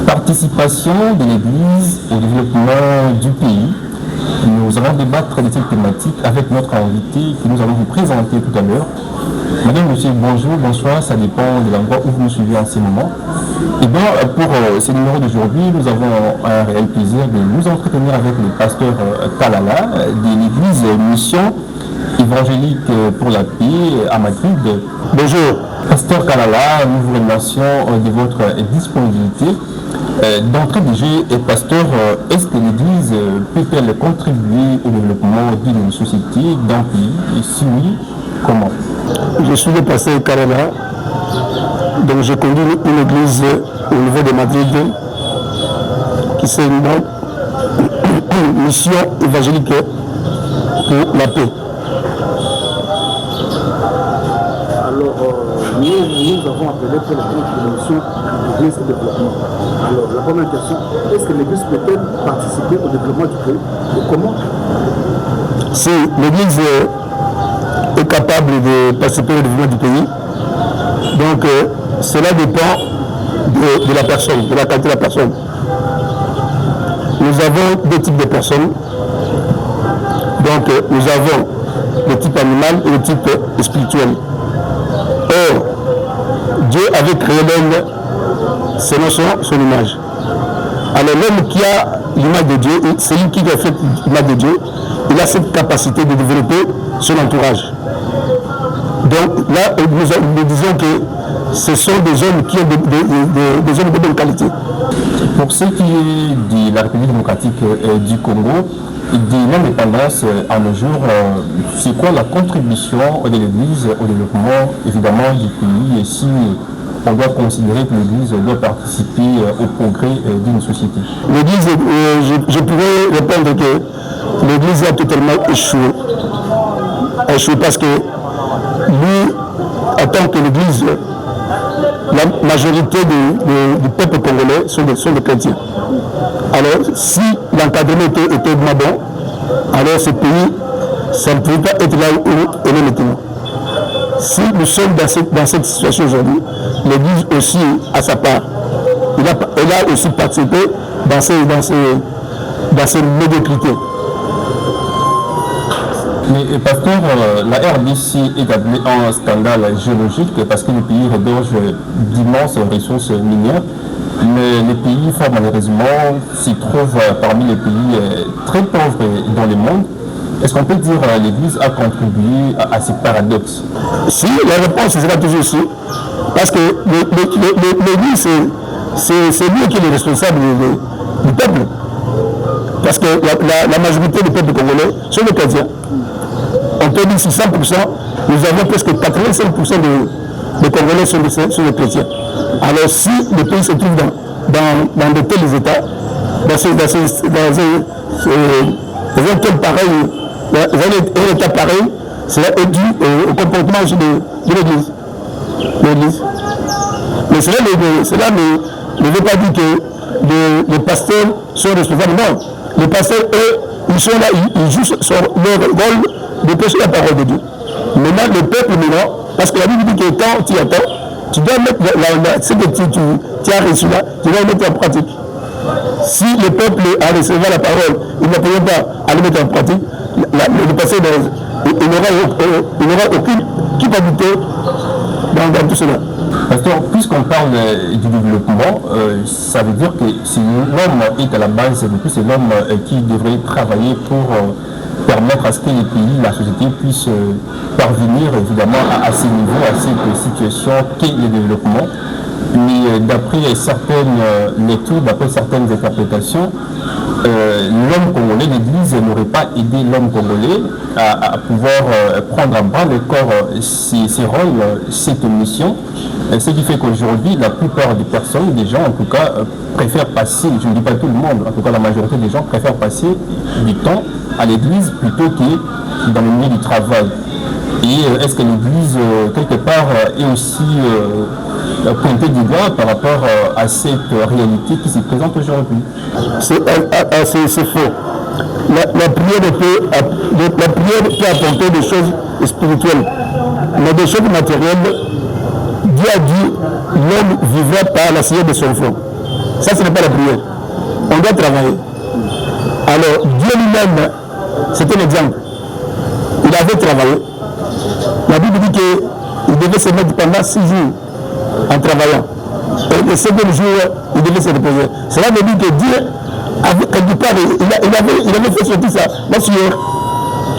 Participation de l'Église au développement du pays. Nous allons débattre de cette thématique avec notre invité que nous allons vous présenter tout à l'heure. Madame, monsieur, bonjour, bonsoir, ça dépend de l'endroit où vous nous suivez en ce moment. Et bien, pour ce numéro d'aujourd'hui, nous avons un réel plaisir de nous entretenir avec le pasteur Kalala de l'Église Mission évangélique pour la paix à Madrid. Bonjour. Pasteur Kalala, nous vous remercions de votre disponibilité. D'entrée de jeu, pasteur, est-ce que l'Église peut-elle contribuer au développement d'une société, d'un pays? Et si oui, comment? Je suis le pasteur Kalala, donc je conduis une église au niveau de Madrid qui c'est une mission évangélique pour la paix. Nous avons appelé pour la contribution de l'Église au développement. Alors, la première question, est-ce que l'Église peut-elle participer au développement du pays et comment? Si l'Église est capable de participer au développement du pays, donc cela dépend de la personne, de la qualité de la personne. Nous avons deux types de personnes. Donc nous avons le type animal et le type spirituel. Or, Dieu avait créé l'homme selon son image. Alors l'homme qui a l'image de Dieu, c'est lui qui a fait l'image de Dieu, il a cette capacité de développer son entourage. Donc là, nous disons que ce sont des hommes qui ont des hommes de bonne qualité. Pour ce qui est de la République démocratique du Congo, de l'indépendance à nos jours, c'est quoi la contribution de l'Église au développement évidemment du pays et si on doit considérer que l'Église doit participer au progrès d'une société? L'Église, je pourrais répondre que l'Église a totalement échoué. Échoué parce que nous, en tant que l'Église, la majorité du peuple congolais sont des chrétiens. Alors, si l'encadrement était moins bon, alors ce pays, ça ne pouvait pas être là où il est maintenant. Si nous sommes dans cette situation aujourd'hui, l'Église aussi a sa part. Elle a aussi participé dans ces médiocrités. Mais pasteur, la RDC est appelée un scandale géologique parce que le pays regorge d'immenses ressources minières. Mais le pays fort malheureusement s'y trouve parmi les pays très pauvres dans le monde. Est-ce qu'on peut dire que l'Église a contribué à ces paradoxes? Si, la réponse sera toujours si. Parce que l'Église, c'est lui qui est le responsable du peuple. Parce que la majorité du peuple congolais sont les chrétiens. On peut dire 600%, nous avons presque 85% des Congolais sont les chrétiens. Alors si le pays se trouve dans de tels états, dans un état pareil, cela est dû au comportement de l'Église. Mais cela ne veut pas dire que les pasteurs sont responsables. Non, les pasteurs, eux, ils sont là, ils jouent leur rôle de prêcher la parole de Dieu. Maintenant, le peuple, parce que la Bible dit que quand tu attends, tu dois mettre ce que tu as reçu là, tu dois le mettre en pratique. Si le peuple a reçu la parole, il ne peut pas aller mettre en pratique, le pasteur, il n'aura aucune culpabilité dans tout cela. Pasteur, puisqu'on parle du développement, ça veut dire que si l'homme est à la base, c'est l'homme qui devrait travailler pour permettre à ce que les pays, la société puisse parvenir évidemment à ces niveaux, à cette situation qu'est le développement. Mais d'après certaines lectures, d'après certaines interprétations, l'homme congolais, l'Église n'aurait pas aidé l'homme congolais à pouvoir prendre à bras le corps ses rôles, cette mission. Ce qui fait qu'aujourd'hui, la plupart des personnes, des gens en tout cas, préfèrent passer, je ne dis pas tout le monde, en tout cas la majorité des gens préfèrent passer du temps à l'église plutôt que dans le milieu du travail. Et est-ce que l'église, quelque part, est aussi pointée du doigt par rapport à cette réalité qui se présente aujourd'hui? C'est faux. La prière peut apporter des choses spirituelles, mais des choses matérielles. Dieu a dit, l'homme vivra par la science de son front. Ça, ce n'est pas la prière. On doit travailler. Alors, Dieu lui-même, c'est un exemple. Il avait travaillé. La Bible dit qu'il devait se mettre pendant 6 jours en travaillant. Et le 7e jour, il devait se reposer. Cela veut dire que Dieu, quelque part, il avait fait sortir ça, la sueur.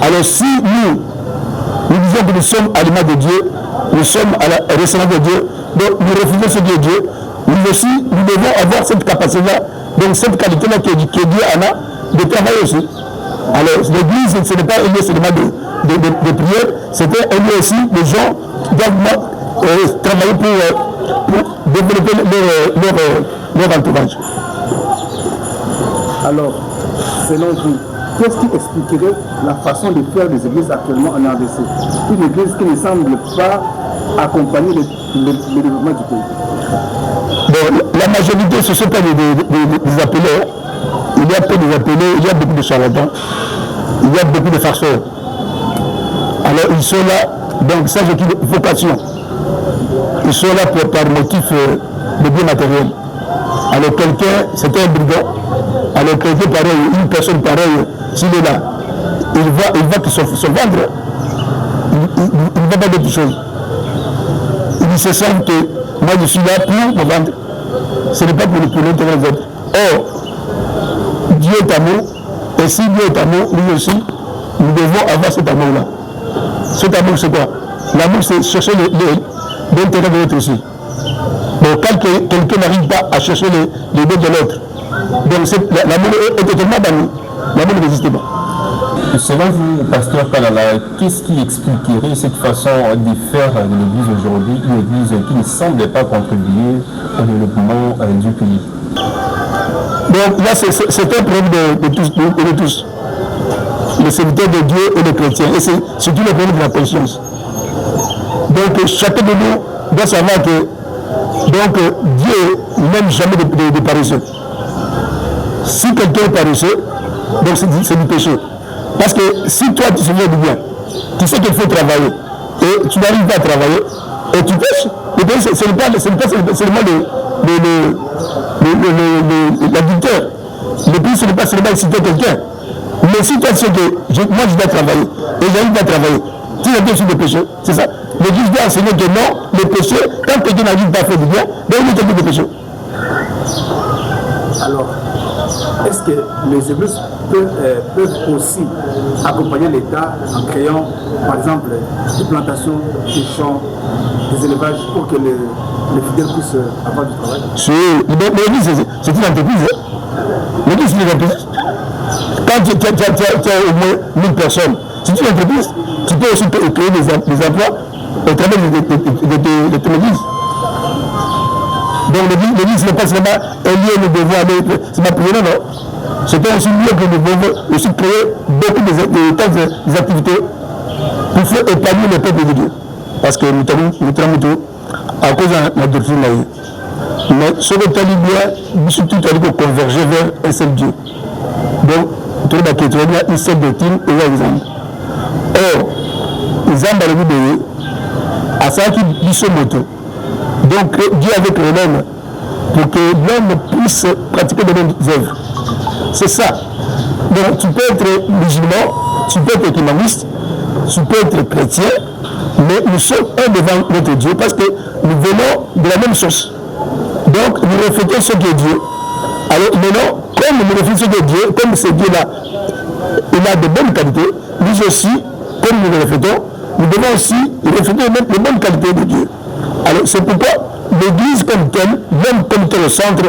Alors si nous disons que nous sommes à l'image de Dieu, nous sommes à la ressemblance de Dieu, donc nous refusons ce qui est Dieu, nous aussi, nous devons avoir cette capacité-là, donc cette qualité-là que Dieu en a, de travailler aussi. Alors l'église, ce n'est pas un lieu seulement de prière, c'était un lieu aussi, les gens doivent travailler pour développer leur entourage. Alors, selon vous, qu'est-ce qui expliquerait la façon de faire des églises actuellement en RDC? Une église qui ne semble pas accompagner le développement du pays. Bon, la majorité, ce ne sont pas des appelés. Il y a peu des appelés, il y a beaucoup de charlatans, il y a beaucoup de farceurs. Alors ils sont là, donc ça c'est une vocation. Ils sont là par motif de bien matériel. Alors quelqu'un, c'est un brigand, alors quelqu'un pareil, une personne pareille, s'il est là, il va se vendre, il ne va pas d'autre chose. Il se sent que moi je suis là pour me vendre. Ce n'est pas pour l'intérêt des autres. Or, Dieu est amour, et si Dieu est amour, lui aussi, nous devons avoir cet amour-là. Cet amour, c'est quoi? L'amour, c'est chercher l'intérêt de l'autre aussi. Donc, quand quelqu'un n'arrive pas à chercher les deux de l'autre, donc l'amour est totalement banni. L'amour n'existe pas. Selon vous, pasteur Kalala, qu'est-ce qui expliquerait cette façon de faire de l'Église aujourd'hui, une Église qui ne semble pas contribuer au développement du pays? Donc là, c'est un problème de tous. Les serviteurs de Dieu et les chrétiens. Et c'est surtout le problème de la conscience. Donc chacun de nous doit savoir que Dieu n'aime jamais de paresseux. Si quelqu'un est paresseux, donc c'est du péché. Parce que si toi tu sais du bien, tu sais qu'il faut travailler, et tu n'arrives pas à travailler, et tu pêches, le péché, ce n'est pas seulement l'adultère. Le péché, ce n'est pas seulement inciter quelqu'un. Mais si toi tu sais que moi je dois travailler, et j'arrive pas à travailler, tu es bien sur le péché, c'est ça. L'Église doit enseigner que non, le péché, quand quelqu'un n'arrive pas à faire du bien, donc il est tombé de péché. Alors, est-ce que les églises peuvent aussi accompagner l'État en créant, par exemple, des plantations, des champs, des élevages pour que les fidèles puissent avoir du travail? L'église, c'est une entreprise. L'église, c'est une entreprise. Quand tu as au moins 1000 personnes, c'est une entreprise, tu peux aussi créer des emplois au travers de ton église. Donc l'église n'est pas seulement un lieu où nous devons aller, c'est pas prier, non. C'est aussi un lieu que nous devons aussi créer beaucoup des activités pour faire épanouir le peuple de Dieu. Parce que nous travaillons tout à cause de la doctrine là. Mais ce que tu as dit bien, surtout tu as dit qu'on convergeait vers un seul Dieu. Donc, tu as une seule doctrine et un exemple. Or, les âmes dans le Bible, à ça qui dit ce moto. Donc Dieu avait créé l'homme pour que l'homme puisse pratiquer de bonnes œuvres. C'est ça. Donc tu peux être musulman, tu peux être économiste, tu peux être chrétien, mais nous sommes un devant notre Dieu parce que nous venons de la même source. Donc nous reflétons ce qui est Dieu. Alors maintenant, comme nous reflétons ce qui est Dieu, comme ce Dieu-là, il a de bonnes qualités, nous aussi, comme nous le reflétons, nous devons aussi refléter les bonnes qualités de Dieu. Alors c'est pourquoi l'église comme telle, même comme tel au centre,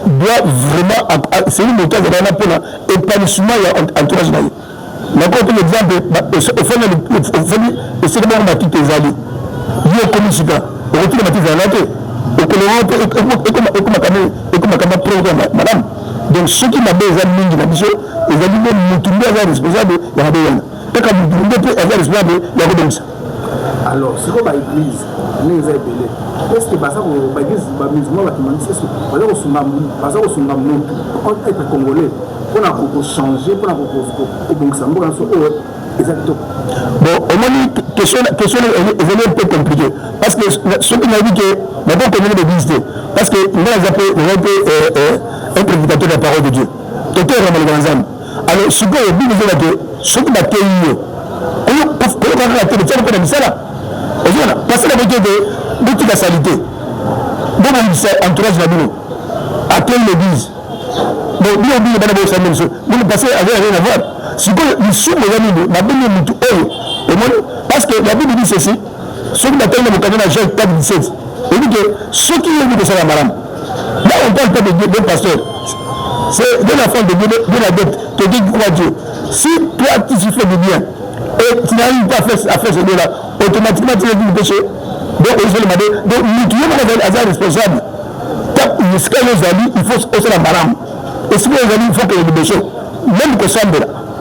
doit vraiment, c'est une méthode pour l'épanouissement et l'entourage. D'accord, pour l'exemple, au fond, le cérémonie m'a tout exalé. Il y a comme ici, au retour de ma tête, au Colorado, et comme un programme, madame. Donc ceux qui m'ont des amis, les amis, nous tournons à la responsable, il y a des gens. Quand nous tournons à la responsable, il y a des gens. Alors, ce qu'on va l'église, nous avons appelé. Est-ce que l'église va musulman va demander parce que on est congolais, pour changer, pour exactement. Bon, au moment question est un peu compliquée. Parce que ce qui m'a dit que, d'abord qu'on est visiter, parce que nous avons été un prédicateur de la parole de Dieu. Tout est vraiment le grand âme. Alors, ce que vous disait là, ce qui m'a été eu, parce que la télé, tu as ça là. Parce que la vérité de toute la salité. Donc, on dit ça, entourage la boulot. À quelle l'église? Donc, nous, on dit que nous avons ça. Nous, passé avec rien à voir. Si vous sommes les amis, la Bible dit parce que la Bible dit ceci, ceux qui m'attendent dans le Jean 4, 17, il dit que ceux qui ont vu que c'est la madame, là on parle pas de pasteur, c'est de l'enfant de Dieu, de la dette, que Dieu croit Dieu. Si toi tu fais du bien et tu n'arrives pas à faire ce bien-là, automatiquement tu es du péché. Donc nous tous les responsables. Ce que les amis, il faut aussi la madame. Et ce que les amis, il faut que les péché, même que ça,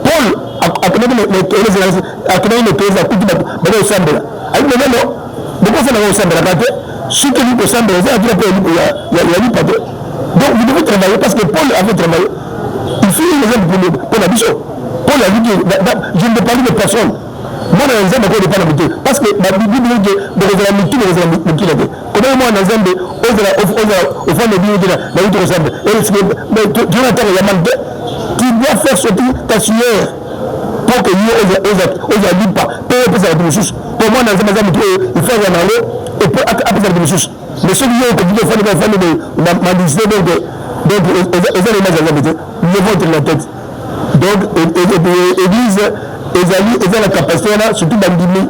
Paul a connu les pays à coup de Sambela. Alors maintenant, pourquoi ça n'a pas Sambela? Ce que nous sommes, il y a eu pas de. Donc vous devez travailler parce que Paul avait travaillé. Il fait une exemple pour la bishop. Paul a dit que je ne parle de personne. Moi, dans l'exemple, je ne parle pas de parce que la Bible dit que les amitiés, comment moi, dans l'exemple, au fond de Dieu, la vie ressemble. Et tu dois faire sortir ta sueur pour que nous n'ayons pas. Pour moi, dans l'exemple, il faut aller en haut et pour appeler la ressources. Mais ceux qui ont continué à faire ma décision, donc, ils ont les la tête. Donc, l'église, ils ont la capacité, surtout dans l'Indimi,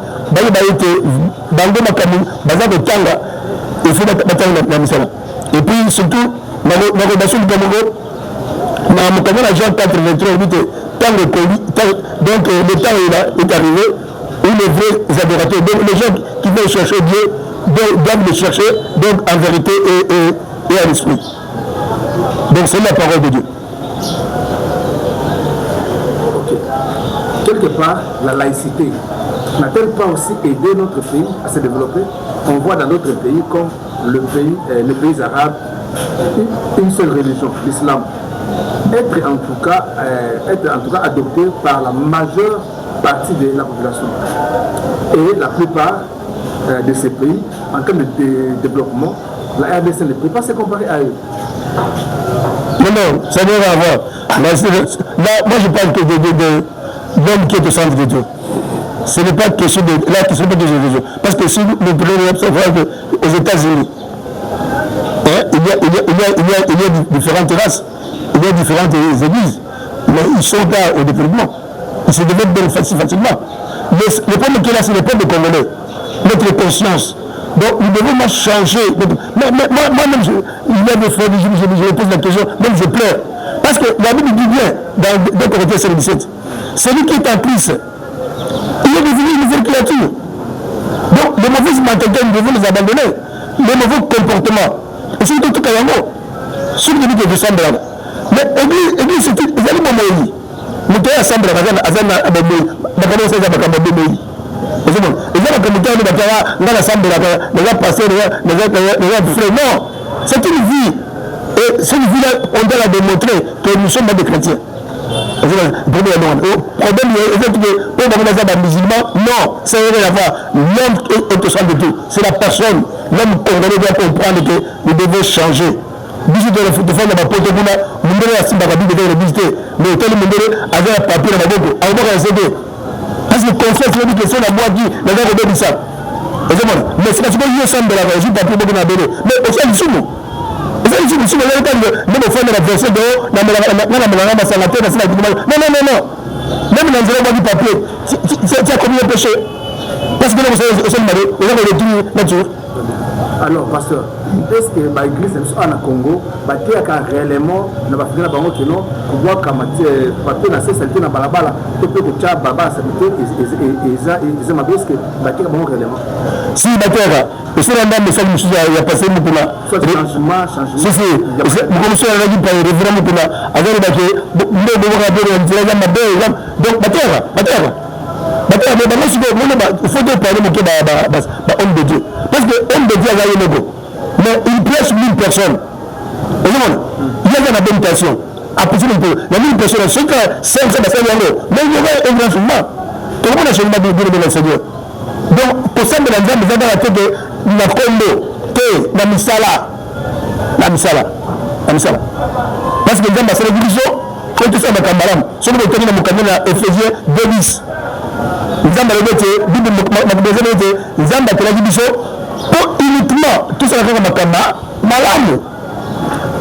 il faut la mission. Et puis, surtout, dans la relation du Cameroun, dans la Jean 4, 23, donc le temps est arrivé où les vrais adorateurs, donc les gens qui veulent chercher Dieu, doivent le chercher donc en vérité et en esprit. Donc c'est la parole de Dieu. Okay. Quelque part, la laïcité n'a-t-elle pas aussi aidé notre pays à se développer? On voit dans d'autres pays comme les pays arabes, une seule religion, l'islam. Être en tout cas adopté par la majeure partie de la population. Et la plupart de ces pays, en termes de développement, la RDC ne peut pas se comparer à eux. Non, ça n'a rien à voir. Là, moi je parle que d'homme qui est au centre de Dieu. Ce n'est pas question de la question de Dieu. Parce que si nous prenons l'observation aux États-Unis, il y a différentes races, il y a différentes églises, mais ils sont là au développement. Ils se développent facilement. Mais le problème qui est là, c'est le peuple congolais, notre conscience. Donc nous devons changer. Moi-même, il y a des fois, je me pose la question, même je pleure. Parce que la Bible dit bien, dans Corinthiens 17, celui qui est en Christ, il est devenu une nouvelle créature. Donc les mauvaises mentalités, nous devons les abandonner. Les mauvais comportements. Et c'est tout à l'heure. Ce qui dit que je semble là. Mais l'église, c'est tout. Ils allaient m'envoyer. Nous devons assembler à non, c'est une vie. Et cette vie-là, on doit la démontrer que nous sommes des chrétiens. Le problème est que pour musulman, non, ça n'a rien à voir. L'homme est au centre de tout. C'est la personne. L'homme congolais doit comprendre que nous devons changer. Visiter le foot de faire la porte de Bouna, nous devons la Simba Rabi de visiter. Mais tel monde avait un papier dans la boue, à avoir un CD. Parce que confiance, c'est une question à moi qui n'a pas de ça. Mais c'est parce que je sens de la vie, papier de la BD. Mais au sein du sous-nous. Au sein du sous-nous, si vous avez même au fond de la version de haut, non. Même dans le papier, c'est comme un péché. Parce que vous savez, au sein du marié, vous avez le tout nature. Alors, pasteur, est-ce que l'église en Congo, il réellement ne va finir par que non, pour voir que papier n'a cessé de balabala, tout peut que tu as baba s'habiter et ils m'appellent que bateau réellement. Si bateau, et c'est un message qui a passé pour la. Changement. Si, vous commencez à dire par référendum pour la. Avec le bateau, nous devons rappeler donc bateau. Il faut parler de homme de Dieu. Parce que homme de Dieu a gagné le go. Mais il prêche 1000 personnes. Il y a une habitation. Après, il y a 1000 personnes. C'est que 500 personnes. Mais il y aura un grand changement. Comment on a changement de Dieu de le Seigneur? Donc, pour ça, les gens dans la tête de la Congo, la Misala. Parce que les gens, c'est la division, quand tu fais ma camarade, ce que tu as dit dans mon camarade, Ephésiens 2:10. Les gens, les gens, la division, pour uniquement, tout ça, ma camarade, malade.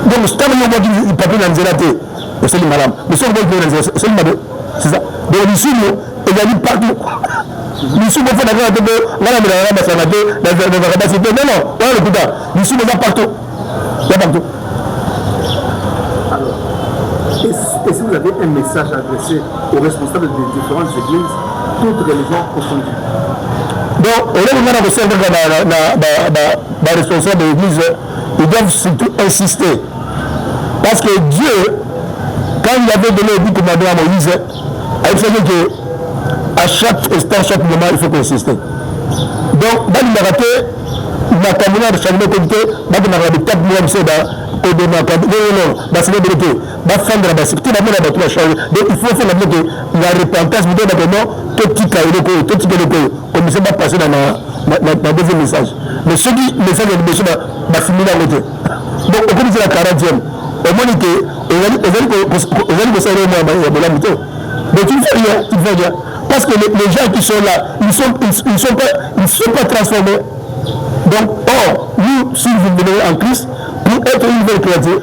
Donc, c'est un moment qui est pas plus dans les élatés. C'est le malade. Mais c'est le malade. C'est ça. Donc, ici, il y a partout. Ici, on fait la grande tête de la capacité. Non, voilà le coup d'art. Ici, on va partout. Il y a partout. Alors, et si vous avez un message adressé aux responsables des différentes églises, toutes religions confondues? Donc, on est vraiment dans responsable de l'église, ils doivent surtout insister. Parce que Dieu, quand il avait donné le but commandement à Moïse, il fallait qu'à chaque instant, chaque moment, il faut consister. Donc, dans l'humanité, la commune de chaque comité, dans le 4 mois, c'est la célébrité, la fin de la basse, tout le monde a tout changé. Donc, il faut faire la repentance, vous dites maintenant, tout petit caillou, comme ça va passer dans le deuxième message. Mais ce qui message de l'émission va finir dans l'autre. Donc, au cours de la 40e, au moins, ils allez passer de la moto. Mais tu ne fais rien. Parce que les gens qui sont là, ils ne sont pas transformés. Donc, or, nous, si vous venez en Christ, pour être une nouvelle créature,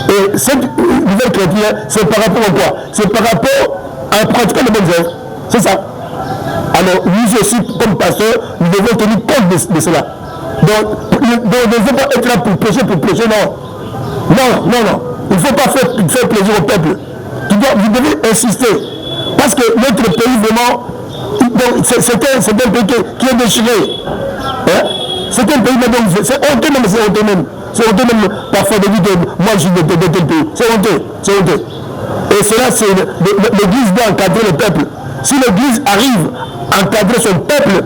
et cette nouvelle créature, c'est par rapport à quoi? C'est par rapport à pratiquer les bonnes œuvres. C'est ça. Alors, nous aussi, comme pasteurs, nous devons tenir compte de cela. Donc, nous ne devons pas être là pour prêcher, non. Non. Il ne faut pas faire plaisir au peuple. Vous devez insister. Parce que notre pays, vraiment, c'est un pays qui est déchiré. Hein? C'est un pays, c'est honteux même. C'est honteux même parfois de dire que moi je suis de tel pays. C'est honteux. Et cela, c'est l'Église doit encadrer le peuple. Si l'Église arrive à encadrer son peuple,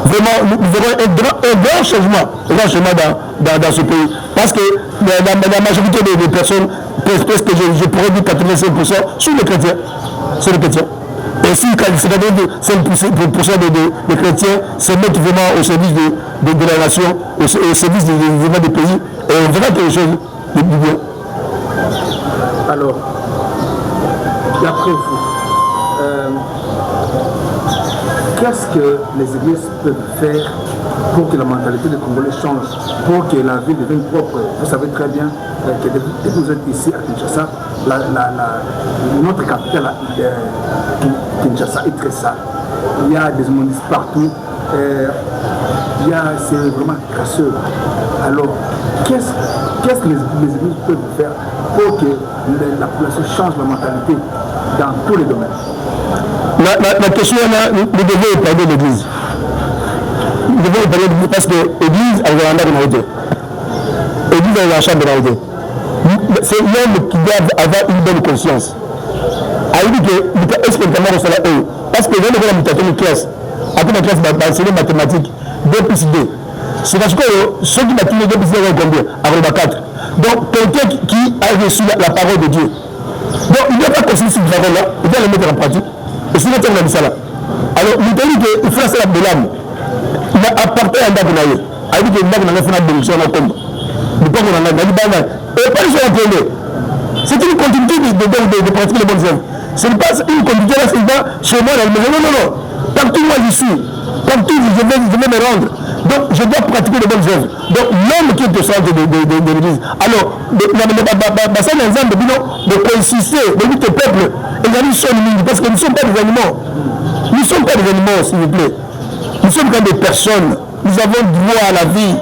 vraiment, nous verrons un grand changement dans ce pays. Parce que la majorité des personnes, presque je pourrais dire 85%, sont les chrétiens. Et si c'est-à-dire que 5% des chrétiens se mettent vraiment au service de la nation, au service des pays, et on verra quelque chose de bien. Alors, d'après vous, qu'est-ce que les églises peuvent faire pour que la mentalité des Congolais change, pour que la ville devienne propre? Vous savez très bien que dès que vous êtes ici à Kinshasa, notre capitale Kinshasa est très sale. Il y a des immondices partout. C'est vraiment crasseux. Alors, qu'est-ce que les églises peuvent faire pour que la population change la mentalité dans tous les domaines? La question là, nous devons parler de l'église. Nous devons parler de l'église parce que l'église a un mandat de mérite. L'église a un champ de mérite. C'est l'homme qui doit avoir une bonne conscience. A dit que est-ce que le camarade soit là? Parce que j'ai la mutation de classe. Après la classe, va enseigner mathématiques 2 plus 2. C'est parce que ceux qui m'ont 2 plus 2 vont combien? À 4. Donc, quelqu'un qui a reçu la parole de Dieu. Donc, il ne doit pas considérer cette parole-là, il doit la mettre en pratique. Et sinon, on a dit ça là. Alors, nous avons dit qu'il faut faire ça de l'âme. Il a apporté un date de l'année. Il a dit que l'âme n'a pas fait de bénédiction à compte. Il pas qu'on en a dit banal. Et pas les gens entendus. C'est une continuité de pratiquer les bonnes œuvres. Ce n'est pas une continuité là, c'est pas chez moi dans le maison. Non. Partout moi j'y suis. Partout je vais me rendre. Donc je dois pratiquer les bonnes œuvres. Donc l'homme qui est au centre de l'église. Alors, ça les hommes de consister, de lutter au peuple. Et ils sont nuls parce que nous ne sommes pas des animaux. Nous ne sommes pas des animaux, s'il vous plaît. Nous sommes comme des personnes. Nous avons droit à la vie.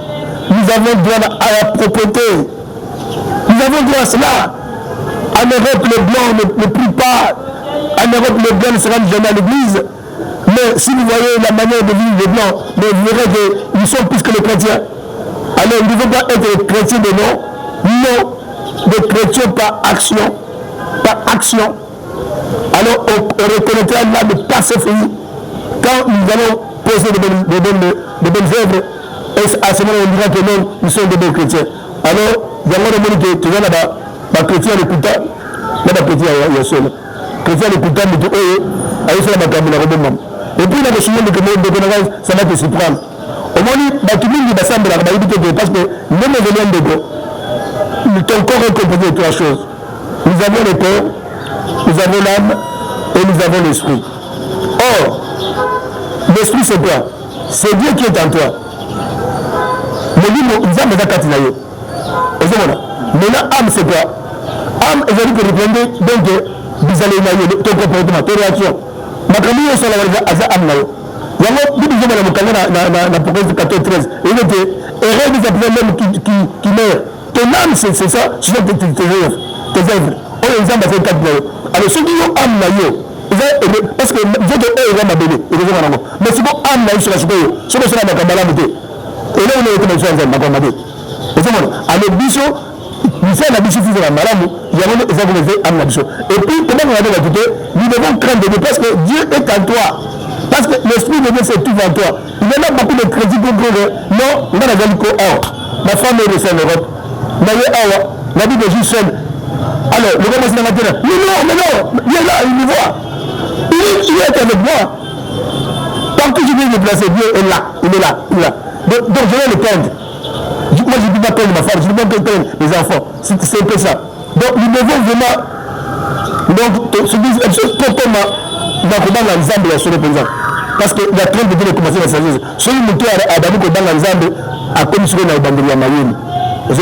Nous avons droit à la propreté. Nous avons droit à cela. En Europe, les blancs ne prient pas. En Europe, les blancs ne se rendent jamais à l'église. Mais si vous voyez la manière de vivre des blancs, vous verrez qu'ils sont plus que les chrétiens. Alors, nous ne devons pas être des chrétiens de nom. Non, des chrétiens par action. Alors, on reconnaîtra là de pas se finir. Quand nous allons poser de bonnes œuvres, et à ce moment on dira que non, nous sommes des bons chrétiens. Alors, il y a un moment que tu vas là-bas, les chrétiens l'écoutent, là-bas, chrétiens, il y a seul. Chrétiens l'écoutent, mais tu es, allez faire la macabre, la robe. Et puis, il a reçu ça va te surprendre. Au moins, tout le monde parce que même les de ton corps est composé de trois choses. Nous avons le corps, nous avons l'âme et nous avons l'esprit. Or, l'esprit c'est quoi? C'est Dieu qui est en toi. Mais lui, nous avons des actes. Maintenant, âme c'est quoi? Âme est venue pour répondre donc vous allez ton comportement, tes réactions. Ma famille est sur la âme. Il y a un progrès de 14-13. Il était erreur des appels qui meurent. Ton âme, c'est ça, c'est tes œuvres. On les a fait 4 mois. Alors ceux qui ont âme, parce que Dieu est ma bébé. Mais si vous âme, sur la supérieure, c'est que c'est la camarade. Et là, on est comme ça, ma camarade. Alors, bicho, nous sommes la bicho, c'est la malade, il y a des exemples âme, la bicho. Et puis, comment on a dit, nous devons craindre de Dieu parce que Dieu est en toi. Parce que l'esprit de Dieu c'est tout en toi. Il y en a beaucoup de crédits pour dire non, on a la ma femme est restée en Europe. La Bible est juste seule. Alors, le gars m'a dit mais non, il est là, il me voit. Il est avec moi. Tant que je viens me déplacer, Dieu est là, il est là. Donc je vais le prendre. Moi je ne peux pas prendre ma femme, je ne peux pas prendre les enfants. C'est un peu ça. Donc nous devons vraiment. Donc, ce qui est totalement. Dans l'ensemble, sur le président. Parce que la trompe de Dieu a commencé la sagesse. Celui qui a d'abord dans l'ensemble a commis ce qu'on a abandonné à Mayenne. Et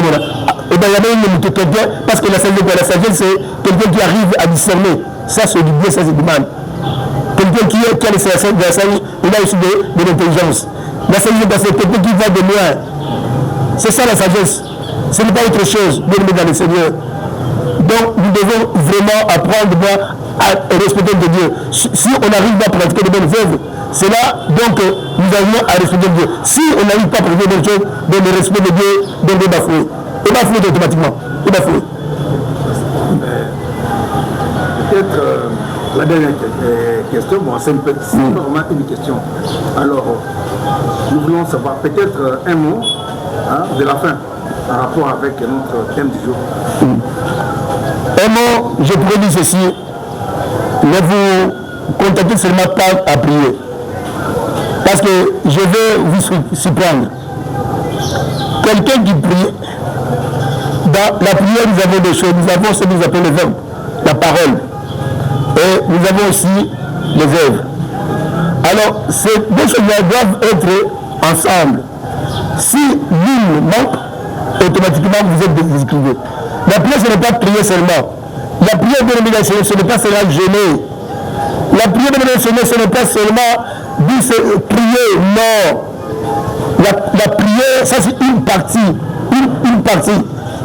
dans la Mayenne, parce que la sagesse, c'est quelqu'un qui arrive à discerner. Ça, c'est du bien, ça, c'est du mal. Quelqu'un qui a la sagesse, il a aussi de l'intelligence. La sagesse, c'est quelqu'un qui va de loin. C'est ça la sagesse. Ce n'est pas autre chose, bien dans le Seigneur. Donc, nous devons vraiment apprendre à respecter de Dieu. Si on n'arrive pas à pratiquer de bonnes œuvres, c'est là donc nous avons à respecter Dieu. Si on n'arrive pas à pratiquer de bonnes choses, donc le respect de Dieu, donc il va bafouer. Il va bafouer automatiquement. Il va bafouer. Peut-être la dernière question, bon, c'est vraiment une question. Alors, nous voulons savoir peut-être un mot de la fin en rapport avec notre thème du jour. Un mot, je pourrais dire ceci. Ne vous contactez seulement pas à prier. Parce que je vais vous surprendre. Quelqu'un qui prie, dans la prière, nous avons des choses. Nous avons ce que nous appelons les verbes, la parole. Et nous avons aussi les œuvres. Alors, ces deux choses-là doivent être ensemble. Si l'une manque, automatiquement vous êtes déscrivé. La prière, ce n'est pas prier seulement. La prière de l'humiliation, ce n'est pas seulement jeûner. La prière de l'humiliation, ce n'est pas seulement dire prier, non. La prière, ça c'est une partie. Une partie.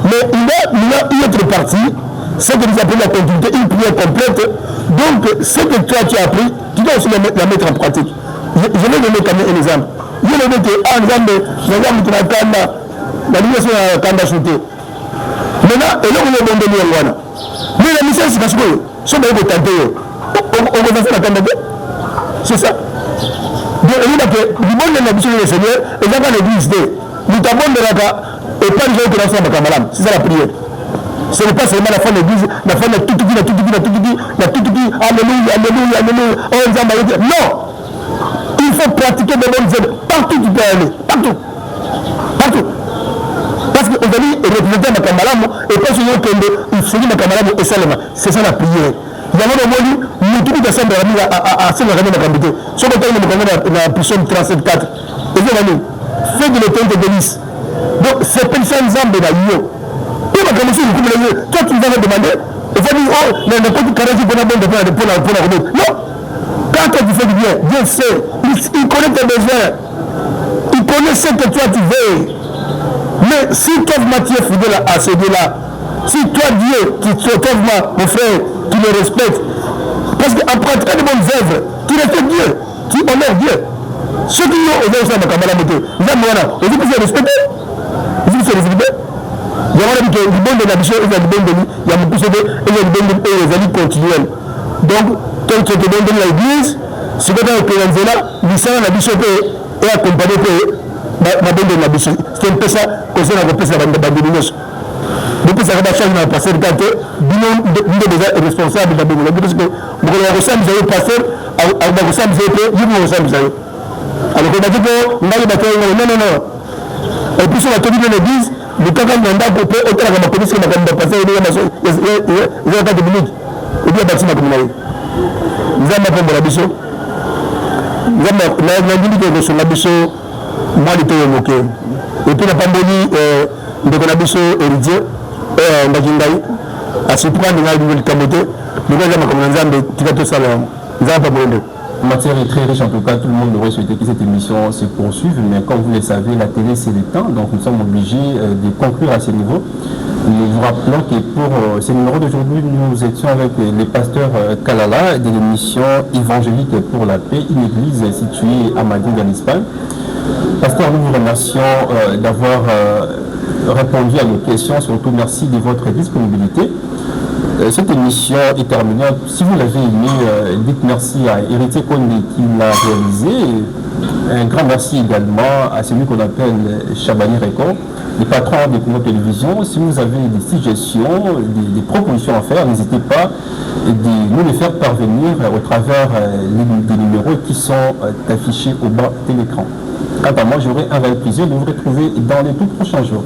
Mais il y a une autre partie, c'est que nous appelons la continuité, une prière complète. Donc, ce que toi tu as appris, tu dois aussi la mettre en pratique. Je vais donner quand même un exemple. Je vais donner un exemple la mission à Kanda Chouté. Maintenant, et là, on est bon de l'Iwana. Mais la mission, c'est parce que si on est tenté, on va faire la Kanda. C'est ça. Donc, il y a du bon de la mission du Seigneur, et là, dans l'église, nous t'abonnons de la cas, et pas les gens qui lancent la Kamalam. C'est ça la prière. Ce n'est pas seulement la fin de l'église, la fin de tout dit, alléluia, on dit alléluia. Non! Il faut pratiquer des bonnes œuvres. Partout tu peux aller. Partout. Parce que vous allez représenter ma camarade et pas seulement que il s'agit de ma camarade et seulement. C'est ça la prière. Il y a un moment où nous tous les personnes à ce moment-là, ce qu'on a la puissance 37-4. Et vous allez faire de l'éternité de délice. Donc, c'est personne ensemble dans l'union. Pour la commission, toi tu vas me demander, il faut dire, oh, mais n'importe quel raison pour la remettre. Non! Quand tu fais du bien, Dieu sait, il connaît tes besoins, il connaît ce que toi tu veux. Mais si toi, tu es fidèle à ce Dieu-là, si toi, Dieu, tu trouves mon frère, tu le respectes, parce qu'en pratiquant de bonnes œuvres, tu respectes Dieu, tu honores Dieu. Ceux qui ont osé ça, ma camarade, ils ont pu se respecter. Ils ont pu se respecter. Il y a du bon de la mission, il y a du bon de lui, il y a beaucoup de choses, il y a du bon de les amis continuels. Donc, quand tu te donnes dans l'église, si tu es dans le là, l'histoire de la mission est accompagnée de la bonne de la mission. C'est un peu ça qu'on s'est rappelé, c'est la bande de depuis ça va changer dans le passé quand nous déjà responsables de la parce que vous ressemble vous avez passé à vous ressemble vous avez vous ressemble vous avez alors qu'on a dit que non et puis sur la tenue de l'église le cas quand on a pour autant la police qui m'a passé il y a pas de minutes et bien bâti ma communauté nous avons pas de la bicho nous avons la minute de sur la bicho moi il était moqué et puis la pandémie de la bicho héritier Ndakingai à ce point de la nouvelle camoté nous avons comme nous avons tiré tout ça là nous avons pas besoin. La matière est très riche, en tout cas, tout le monde aurait souhaité que cette émission se poursuive, mais comme vous le savez, la télé c'est le temps, donc nous sommes obligés de conclure à ce niveau. Nous vous rappelons que pour ce numéro d'aujourd'hui, nous étions avec le pasteur Kalala de l'émission Évangélique pour la paix, une église située à Madrid en Espagne. Pasteur, nous vous remercions d'avoir répondu à nos questions, surtout merci de votre disponibilité. Cette émission est terminée. Si vous l'avez aimé, dites merci à Héritier Kondé qui l'a réalisé. Un grand merci également à celui qu'on appelle Chabani Record, le patron de Congo Télévision. Si vous avez des suggestions, des propositions à faire, n'hésitez pas de nous les faire parvenir au travers des numéros qui sont affichés au bas de l'écran. Quant à moi, j'aurai un réel plaisir de vous retrouver dans les tout prochains jours.